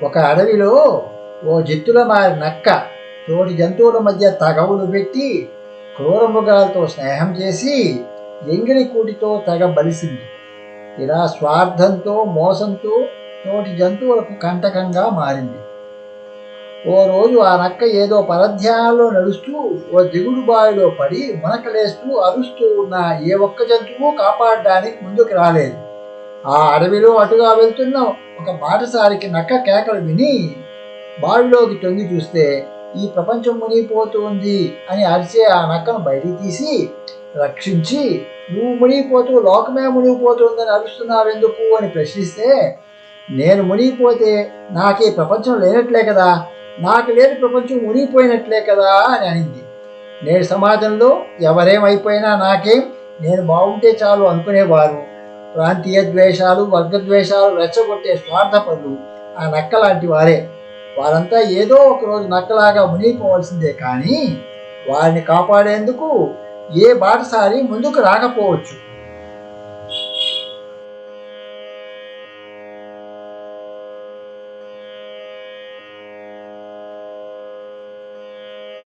ఒక అడవిలో ఓ జిత్తుల మారి నక్క తోటి జంతువుల మధ్య తగవులు పెట్టి క్రూర మృగాలతో స్నేహం చేసి ఎంగిలి కూటితో తెగ బలిసింది. ఇలా స్వార్థంతో మోసంతో తోటి జంతువులకు కంటకంగా మారింది. ఓ రోజు ఆ నక్క ఏదో పరధ్యానంలో నడుస్తూ ఓ దిగుడు బావిలో పడి మునకలేస్తూ అరుస్తూ ఉన్న ఏ ఒక్క జంతువు కాపాడడానికి ముందుకు రాలేదు. ఆ అడవిలో అటుగా వెళ్తున్న ఒక బాటసారికి నక్క కేకలు విని బావిలోకి తొంగి చూస్తే ఈ ప్రపంచం మునిగిపోతుంది అని అరిచే ఆ నక్కను బయటికి తీసి రక్షించి, నువ్వు మునిగిపోతూ లోకమే మునిగిపోతుందని అరుస్తున్నావెందుకు అని ప్రశ్నిస్తే, నేను మునిగిపోతే నాకే ప్రపంచం లేనట్లే కదా, నాకు లేని ప్రపంచం మునిగిపోయినట్లే కదా అని అనింది. నేటి సమాజంలో ఎవరేమైపోయినా నాకేం, నేను బాగుంటే చాలు అనుకునేవారు ప్రాంతీయ ద్వేషాలు వర్గద్వేషాలు రెచ్చగొట్టే స్వార్థపరులు ఆ నక్క లాంటి వారే. వారంతా ఏదో ఒకరోజు నక్కలాగా మునిగిపోవలసిందే కానీ వారిని కాపాడేందుకు ఏ బాటసారి ముందుకు రాకపోవచ్చు.